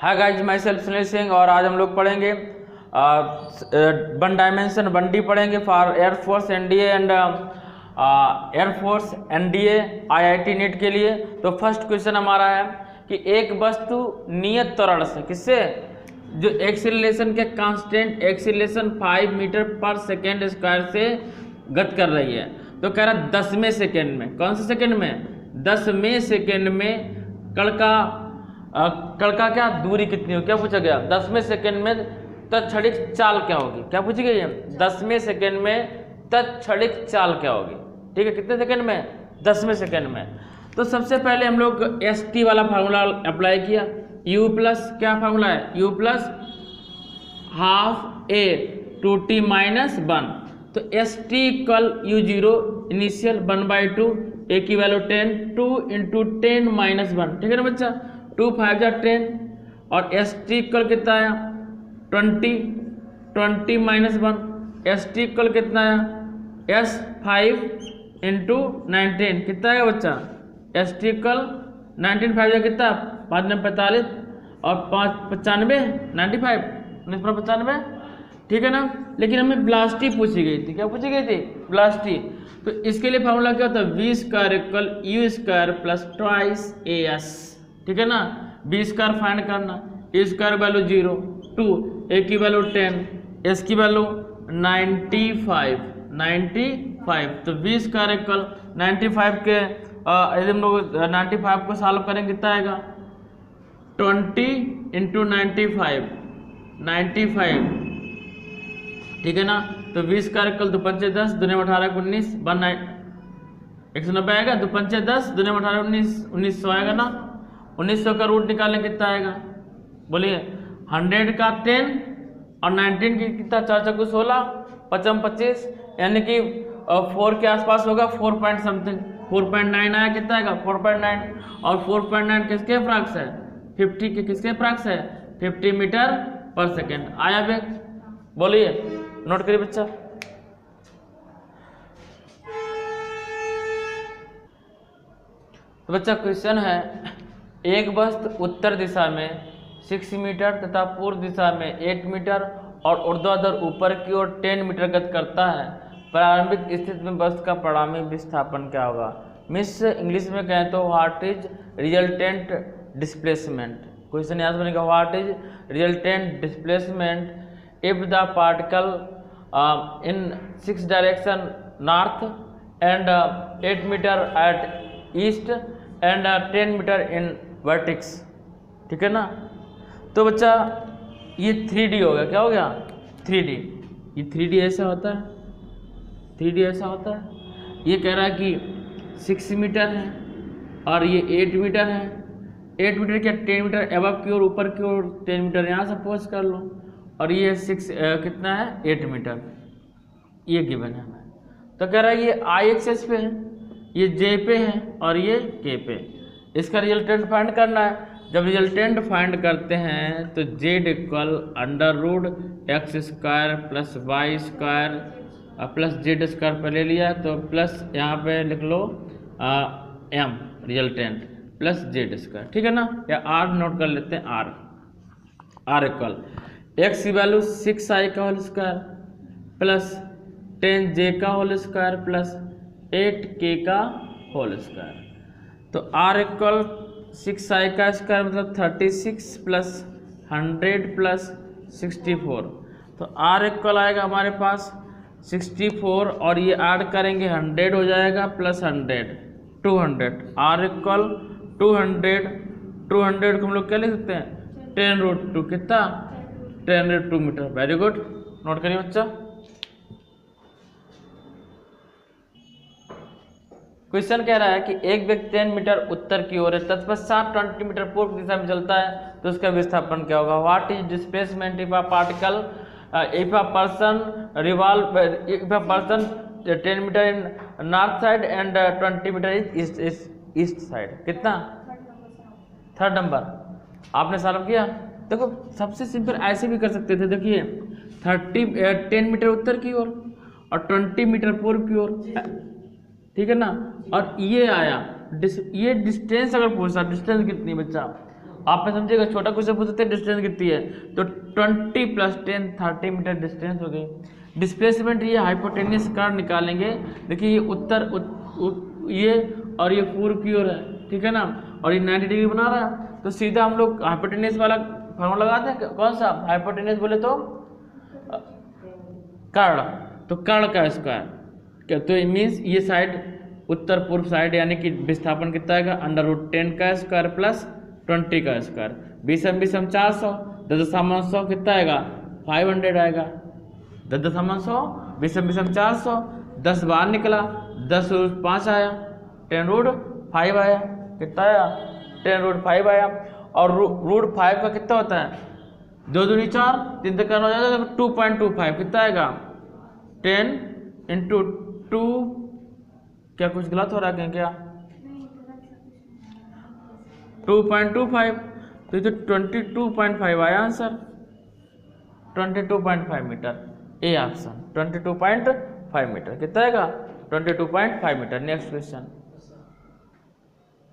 Hi guys, my self Sunil Singh और आज हम लोग पढ़ेंगे वन डायमेंशन 1D पढ़ेंगे for air force NDA and air force NDA IIT NEET के लिए। तो फर्स्ट क्वेश्चन हमारा है कि एक वस्तु नियत त्वरण से किससे जो एक्सीलरेशन के कांस्टेंट एक्सीलरेशन 5 मीटर पर सेकेंड स्क्वायर से गति कर रही है। तो कह रहा 10वें सेकेंड में, कौन से सेकेंड में, 10वें सेकेंड में कण का क्या दूरी कितनी होगी, क्या पूछा गया। 10वें सेकेंड में तत्क्षणिक चाल क्या होगी, क्या पूछी गई है। 10वें सेकेंड में तत्क्षणिक चाल क्या होगी, ठीक है। कितने सेकेंड में, 10वें सेकेंड में। तो सबसे पहले हम लोग एस टी वाला फार्मूला अप्लाई किया। u प्लस क्या फार्मूला है, u प्लस हाफ ए 2t माइनस 1। तो S T equal u0 initial 1/2 ए की वैल्यू 10 2 इंटू 10 माइनस 1, ठीक है ना बच्चा। 2 5 जा 10 और एस टी इक्वल कितना आया 20 माइनस 1। एस टी इक्वल कितना आया एस 5 इंटू 19 कितना आएगा बच्चा। एस टी इक्वल 19 5 जा कितना 5 9 45 और 5 95 95 95, ठीक है ना। लेकिन हमें ब्लास्टी पूछी गई थी, क्या पूछी गई थी, ब्लास्टी। तो इसके लिए फार्मूला क्या होता है, V square equal U square plus twice A S, ठीक है ना। बी स्क्वायर फाइंड करना, ए स्क्वायर वैल्यू 0 2 ए की वैल्यू 10 एस की वैल्यू 95। तो बी स्क्वायर इक्वल 95 के यदि हम लोग 95 को सॉल्व करेंगे कितना आएगा 20 इंटू 95, ठीक है ना। तो 20 का इक्वल 2 5 10 2 18 19 190 आएगा। 2 5 10 2 18 19 1900 आएगा ना। 1900 का रूट निकालने कितना आएगा, बोलिए। 100 का 10 और 19 की कितना 4 4 16 55 25, यानी कि 4 के आसपास होगा 4 पॉइंट समथिंग। 4.9 आया, कितना आएगा 4.9 और 4.9 किसके अप्रॉक्स है 50 के किसके अप्रॉक्स है 50 मीटर पर सेकेंड आया बेग, बोलिए। नोट करिए बच्चा। तो बच्चा क्वेश्चन है, एक वस्तु उत्तर दिशा में 6 मीटर तथा पूर्व दिशा में 8 मीटर और ऊर्ध्वाधर ऊपर की ओर 10 मीटर गति करता है। प्रारंभिक स्थिति में वस्तु का परिणामी विस्थापन क्या होगा। मिस इंग्लिश में कहें तो what is resultant displacement. Question यहाँ से बनेगा, what is resultant displacement if the particle in 6 direction north and 8 meter at east and 10 meter in vertex, ठीक है ना। तो बच्चा ये 3D हो गया, क्या हो गया 3D। ये 3D ऐसा होता है, 3D ऐसा होता है। ये कह रहा है कि 6 मीटर है और ये 8 मीटर है। 8 मीटर क्या 10 मीटर एबव की ओर, ऊपर की ओर 10 मीटर यहाँ सपोज कर लो। और ये 6 कितना है 8 मीटर, ये गिवन है। तो कह रहा है ये आई एक्सेस पे है, ये जे पे है और ये के पे। इसका रिजल्टेंट फाइंड करना है। जब रिजल्टेंट फाइंड करते हैं तो Z equal under root X square plus Y square plus Z square पर ले लिया, तो प्लस यहाँ पे लिख लो M resultant plus Z square, ठीक है ना। या आर नोट कर लेते हैं, आर इक्वल एक्स की वैल्यू 6i का होल स्क्वायर प्लस 10j का होल स्क्वायर प्लस 8k का होल स्क्वायर। तो r इक्वल 6i का स्क्वायर मतलब 36 प्लस 100 प्लस 64। तो r इक्वल आएगा हमारे पास 64 और ये ऐड करेंगे 100 हो जाएगा प्लस 100 200। r इक्वल 200 को हम लोग क्या लिख सकते हैं 10√2 कितना 10√2 मीटर। वेरी गुड, नोट करिए बच्चा। क्वेश्चन कह रहा है कि एक व्यक्ति 10 मीटर उत्तर की ओर है, तत्पश्चात 20 मीटर पूर्व दिशा में चलता है, तो उसका विस्थापन क्या होगा। What is displacement if a particle if a person 10 meter in north side and 20 meter east side, कितना 3rd नंबर आपने सॉल्व किया। देखो सबसे सिंपल ऐसे भी कर सकते थे, देखिए 10 मीटर उत्तर की ओर और 20 मीटर पूर्व की ओर, ठीक है ना। और ये आया ये डिस्टेंस अगर पूछा डिस्टेंस कितनी बच्चा आप में समझिएगा, छोटा क्वेश्चन पूछ सकते हैं डिस्टेंस कितनी है, तो 20 + 10 30 मीटर डिस्टेंस हो गई। डिस्प्लेसमेंट ये हाइपोटेन्यूस कर्व निकालेंगे। देखिए ये उत्तर ये और ये पूर्व की ओर है, ठीक है ना, और ये 90 डिग्री बना रहा है, तो सीधा हम लोग हाइपोटेन्यूस वाला फॉर्मूला लगाते हैं। कौन सा हाइपोटेन्यूस बोले तो कर्ण, तो कर्ण का स्क्वायर क्या, तो इट मीन्स ये साइड उत्तर पूर्व साइड यानी कि विस्थापन कितना आएगा, √10 का स्क्वायर प्लस 20 का स्क्वायर, 20 400, 10 कितना आएगा 500 आएगा, 10 20 400, 10 बाहर निकला, 10√5 आया, 10√5 आया, कितना आया 10√5 आया। और √5 का कितना होता है, 2 दूनी 4, 3 तक हो जाएगा, 2.25 कितना आएगा 10 × 2, क्या कुछ गलत हो रहा है क्या, 2.25, तो ये तो 22.5 आया answer, 22.5 meter, A option 22.5 meter कितना आएगा 22.5 मीटर।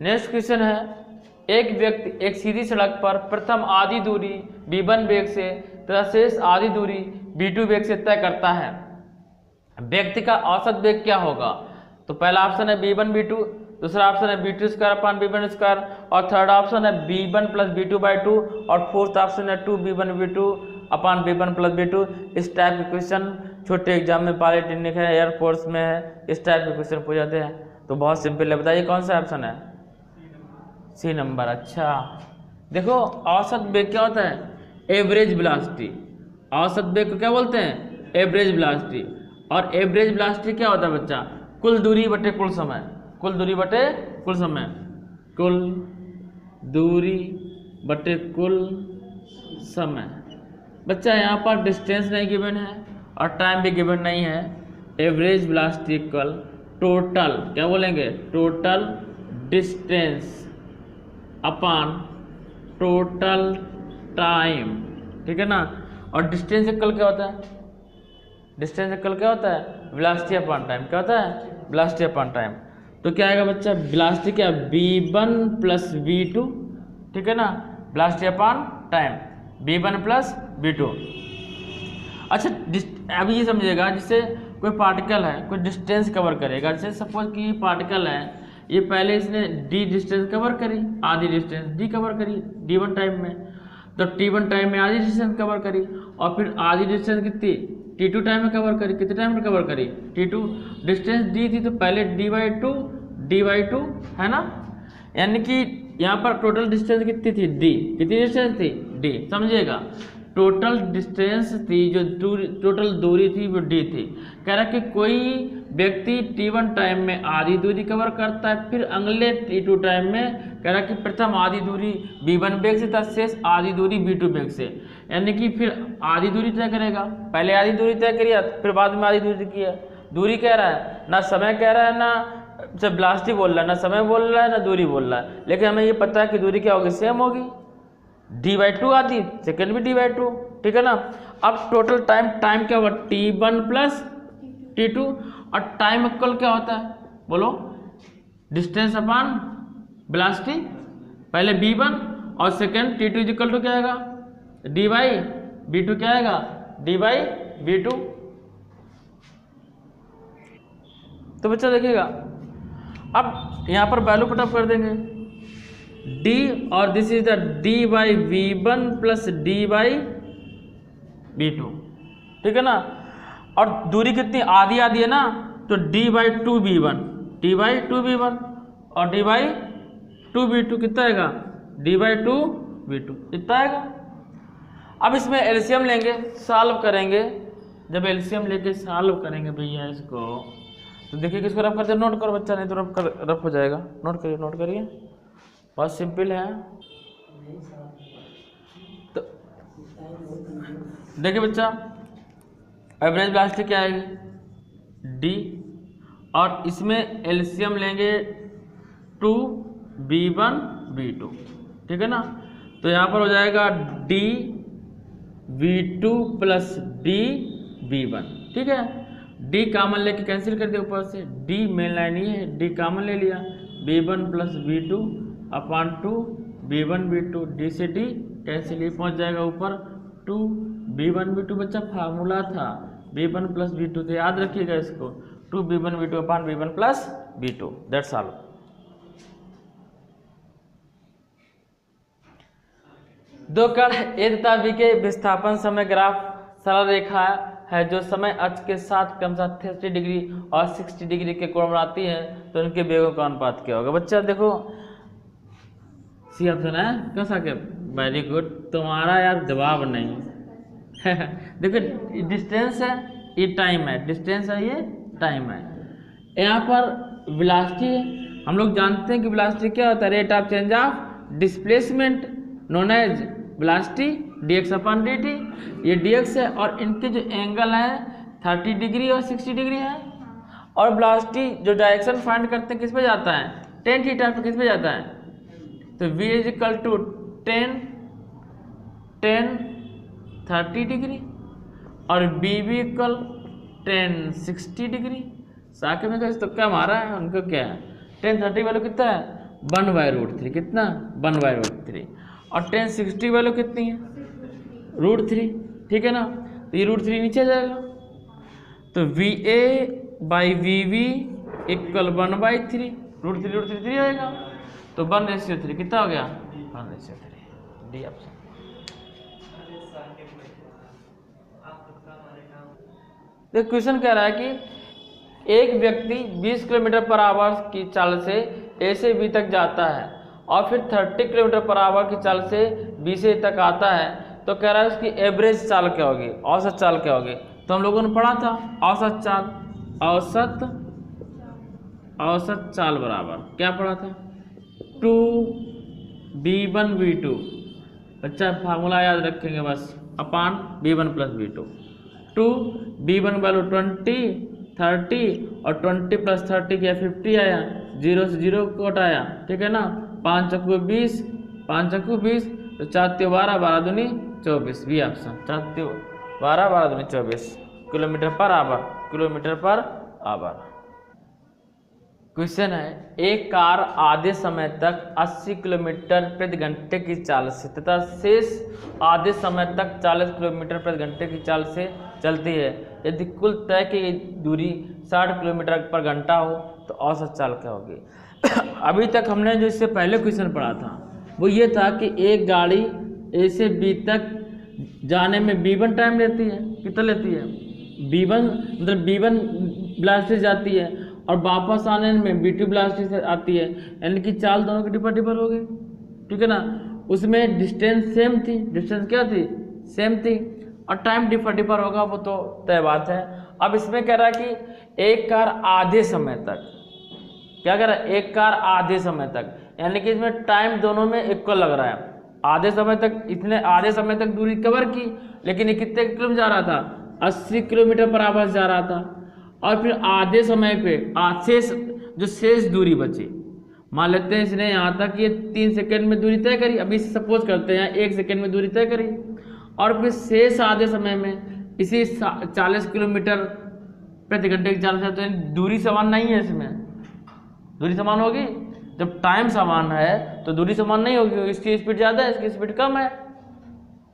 नेक्स्ट क्वेश्चन है, एक व्यक्ति एक सीधी सड़क पर प्रथम आधी दूरी v1 वेग से तथा शेष आधी दूरी v2 वेग से तय करता है, व्यक्ति का औसत वेग क्या होगा। तो पहला ऑप्शन है v1 v2, दूसरा ऑप्शन है v2² और थर्ड ऑप्शन है v1 + v2/2 और फोर्थ ऑप्शन है 2v1 v2 / v1 + v2। इस टाइप के क्वेश्चन छोटे एग्जाम में, पॉलिटेक्निक है, एयरफोर्स में है, इस टाइप के क्वेश्चन पूछ जाते हैं, तो बहुत सिंपल है। बताइए कौन सा ऑप्शन है, सी नंबर। अच्छा देखो, औसत वेग क्या होता है, एवरेज वेलोसिटी, औसत वेग को क्या बोलते हैं, एवरेज वेलोसिटी। और एवरेज वेलोसिटी क्या होता है बच्चा, कुल दूरी बटे कुल समय, कुल दूरी बटे कुल समय, कुल दूरी बटे कुल समय। बच्चा यहाँ पर डिस्टेंस नहीं गिवन है और टाइम भी गिवन नहीं है। एवरेज वेलोसिटी इक्वल टोटल, क्या बोलेंगे, total distance upon total time, ठीक है ना। और डिस्टेंस इक्वल क्या होता है, डिस्टेंस इक्वल क्या होता है, वेलोसिटी अपॉन टाइम, क्या होता है, वेलोसिटी अपॉन टाइम। तो क्या आएगा बच्चा, वेलोसिटी क्या, v1 + v2, ठीक है ना, velocity upon time v1 + v2। अच्छा अभी ये समझिएगा, जैसे कोई पार्टिकल है, कोई डिस्टेंस कवर करेगा, जैसे सपोज कि ये पार्टिकल है, ये पहले इसने d डिस्टेंस कवर करी, आधी डिस्टेंस d कवर करी d1 टाइम में, तो t1 टाइम में आधी डिस्टेंस कवर करी, और फिर आधी डिस्टेंस कितनी t2 टाइम में कवर करी, कितने टाइम में कवर करी, t2 डिस्टेंस d थी, तो पहले d/2 है ना, यानी कि यहाँ पर टोटल डिस्टेंस कितनी थी d, कितनी डिस्टेंस थी d, समझिएगा टोटल डिस्टेंस थी, जो टोटल दूरी थी वो d थी। कह रहा कि कोई व्यक्ति t1 टाइम में आधी दूरी कवर करता है, फिर अगले t2 टाइम में कह रहा कि प्रथम आधी दूरी v1 वेग से तथा शेष आधी दूरी v2 वेग से, यानी कि फिर आधी दूरी तय करेगा, पहले आधी दूरी तय करिए फिर बाद में आधी दूरी की है। दूरी कह रहा है, ना समय कह रहा है, ना जब वेलोसिटी बोल रहा है, ना समय बोल रहा है, ना दूरी बोल रहा है, लेकिन हमें ये पता है कि दूरी क्या होगी, सेम होगी, d/2 आती, सेकेंड भी d/2, ठीक है ना। अब टोटल टाइम क्या होगा, t1 + t2, और टाइम इक्वल क्या होता है बोलो, डिस्टेंस अपॉन वेलोसिटी, पहले v1 और सेकेंड t2 = क्या आएगा, d/v2, क्या आएगा d/v2। तो बच्चा देखिएगा, अब यहाँ पर वैल्यू पुटअप कर देंगे d, और this is the d/v1 + d/v2, ठीक है ना। और दूरी कितनी आधी आधी है ना, तो d/2v1 और d/2v2 कितना आएगा, d/2v2 कितना आएगा। अब इसमें एलसीएम लेंगे, सॉल्व करेंगे, जब एलसीएम लेके सॉल्व करेंगे भैया इसको, तो देखिए किसको रफ करते, नोट करो बच्चा, नहीं तो रफ हो जाएगा, नोट करिए, बहुत सिंपल है। तो देखिए बच्चा, एवरेज वेलोसिटी क्या आएगी d, और इसमें एलसीएम लेंगे 2v1 v2, ठीक है ना। तो यहाँ पर हो जाएगा dv2 + dv1, ठीक है। d कॉमन लेके कैंसिल कर दिया, ऊपर से d मेन लाइन ही है, d कॉमन ले लिया, v1 + v2 / 2 B1 B2 D से डी कैंसिल, ही पहुंच जाएगा ऊपर 2 B1 B2 बच्चा फार्मूला था B1 प्लस B2, तो याद रखिएगा इसको 2 B1 B2 upon B1 plus B2, that's all. दो कण ए तथा बी के विस्थापन समय ग्राफ सरल रेखा है जो समय अक्ष के साथ क्रमशः 30 डिग्री और 60 डिग्री के कोण बनाती है, तो उनके वेगों का अनुपात क्या होगा। बच्चा देखो सी ऑप्शन है, क्यों साकेब, वेरी गुड, तुम्हारा यार जवाब नहीं देखो डिस्टेंस है, ये टाइम है, डिस्टेंस है, ये टाइम है। यहाँ पर वेलोसिटी है, हम लोग जानते हैं कि वेलोसिटी क्या होता है, rate of change of displacement known as velocity dx upon dt, ये dx है और इनके जो एंगल है 30 डिग्री और 60 डिग्री है। और वेलोसिटी जो डायरेक्शन फाइंड करते हैं किस पे जाता है, tan थीटा पे किस पे जाता है, तो v is equal to tan 30 degree और b भी इक्वल tan 60 डिग्री। साके में तो क्या मारा है उनको, क्या है tan 30 वैल्यू कितना है 1/√3, कितना 1/√3 और tan 60 वैल्यू कितनी है √3, ठीक है ना, तो ये √3 नीचे जाएगा, तो VA बाई VB इक्वल 1/3, √3 3 आएगा, तो 1/3 कितना हो गया 1/3, डी ऑप्शन। तो क्वेश्चन कह रहा है कि एक व्यक्ति 20 किलोमीटर पर आवर की चाल से ए से बी तक जाता है और फिर 30 किलोमीटर पर आवर की चाल से बी से ए तक आता है, तो कह रहा है उसकी एवरेज चाल क्या होगी, औसत चाल क्या होगी। तो हम लोगों ने पढ़ा था औसत चाल, औसत चाल बराबर क्या पढ़ा था 2b1 b2, बच्चा फार्मूला याद रखेंगे बस, अपान b1 plus b2, 2b1 value 20 30 और 20 प्लस 30 क्या 50 आया, 0 से 0 कट आया, ठीक है ना, 5 चक्कू 20, 5 चक्कू 20, तो 4 त्यों 12, 12 दूनी 24, बी ऑप्शन, 4 त्यों 12, 12 दूनी 24 किलोमीटर पर आवर। क्वेश्चन है एक कार आधे समय तक 80 किलोमीटर प्रति घंटे की चाल से तथा शेष आधे समय तक 40 किलोमीटर प्रति घंटे की चाल से चलती है, यदि कुल तय की दूरी 60 किलोमीटर पर घंटा हो तो औसत चाल क्या होगी। अभी तक हमने जो इससे पहले क्वेश्चन पढ़ा था वो ये था कि एक गाड़ी ए से बी तक जाने में b1 टाइम लेती है, कितना लेती है b1, मतलब b1 वेलोसिटी से जाती है और वापस आने में b2 वेलोसिटी से आती है, यानी कि चाल दोनों की डिफर हो गई, ठीक है ना। उसमें डिस्टेंस सेम थी, डिस्टेंस क्या थी सेम थी, और टाइम डिफर होगा वो तो तय बात है। अब इसमें कह रहा है कि एक कार आधे समय तक, क्या कह रहा है एक कार आधे समय तक, यानी कि इसमें टाइम दोनों में इक्वल लग रहा है, आधे समय तक, इसने आधे समय तक दूरी कवर की, लेकिन ये कितने किलोमीटर जा रहा था 80 किलोमीटर पर आवर जा रहा था, और फिर आधे समय पे शेष दूरी बची, मान लेते हैं इसने यहाँ तक ये 3 सेकंड में दूरी तय करी, अभी सपोज करते हैं 1 सेकंड में दूरी तय करी, और फिर शेष आधे समय में इसी 40 किलोमीटर प्रति घंटे की चाल से, तो दूरी समान नहीं है, इसमें दूरी समान होगी, जब टाइम समान है तो दूरी समान नहीं होगी, इसकी स्पीड ज़्यादा है इसकी स्पीड कम है,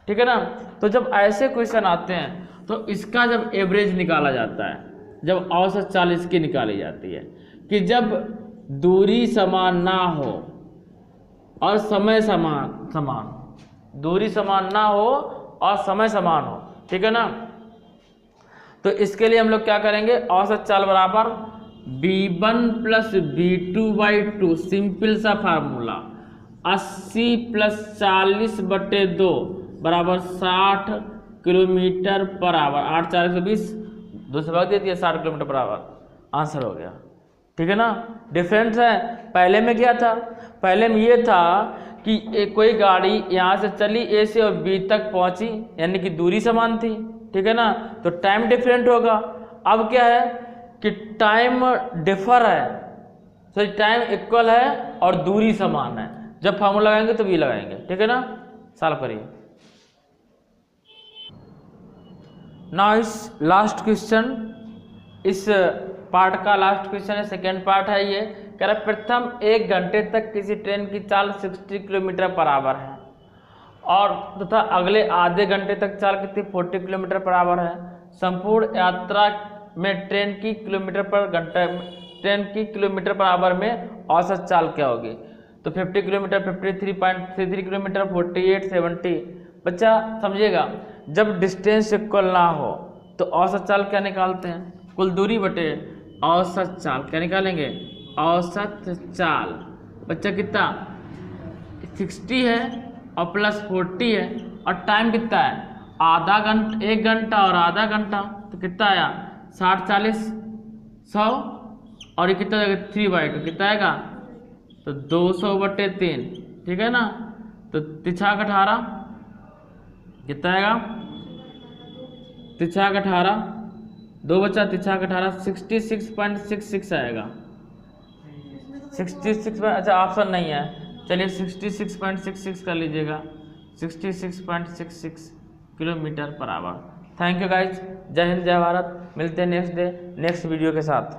ठीक है ना। तो जब ऐसे क्वेश्चन आते हैं तो इसका जब एवरेज निकाला जाता है, जब औसत चाल इसकी निकाली जाती है कि जब दूरी समान ना हो और समय समान दूरी समान ना हो और समय समान हो, ठीक है ना। तो इसके लिए हम लोग क्या करेंगे, औसत चाल बराबर b1 प्लस b2/2, सिंपल सा फार्मूला, 80 प्लस 40/2 बराबर 60 किलोमीटर पर आवर, 8 4 120, 2 से भाग दे दिया 60 किलोमीटर पर आवर, आंसर हो गया, ठीक है ना। डिफरेंस है, पहले में क्या था, पहले में ये था कि कोई गाड़ी यहाँ से चली ए से और बी तक पहुँची, यानी कि दूरी समान थी, ठीक है ना, तो टाइम डिफरेंट होगा। अब क्या है कि टाइम डिफर है, तो टाइम इक्वल है और दूरी समान है, जब फार्मूला लगाएंगे तो भी लगाएंगे, ठीक है ना। सॉल्व करिए। नाउ इस लास्ट क्वेश्चन, इस पार्ट का लास्ट क्वेश्चन है, सेकेंड पार्ट है ये, कह रहा प्रथम 1 घंटे तक किसी ट्रेन की चाल 60 किलोमीटर पर आवर है और तथा अगले आधे घंटे तक चाल कितनी 40 किलोमीटर पर आवर है। संपूर्ण यात्रा में ट्रेन की किलोमीटर पर आवर में औसत चाल क्या होगी? तो 50 किलोमीटर, 53.33 किलोमीटर, 48, 70। बच्चा समझिएगा, जब डिस्टेंस इक्वल ना हो तो औसत चाल क्या निकालते हैं? कुल दूरी बटे औसत चाल। क्या निकालेंगे? औसत चाल। बच्चा कितना 60 है और प्लस 40 है और टाइम कितना है? आधा घंटा, 1 घंटा और आधा घंटा, तो कितना आया? 60, 40, 100 और ये कितना जाएगा? 3/2 कितना आएगा? तो 200/3, ठीक है ना। तो तिछाक 18 कितना आएगा? तिछाक 18, 2 बचा तिछाक 18, 66.66 आएगा। 66, अच्छा ऑप्शन नहीं है, चलिए 66.66 कर लीजिएगा। 66.66 kilometre per hour. Thank you guys, जय हिंद जय भारत। मिलते हैं नेक्स्ट डे नेक्स्ट वीडियो के साथ।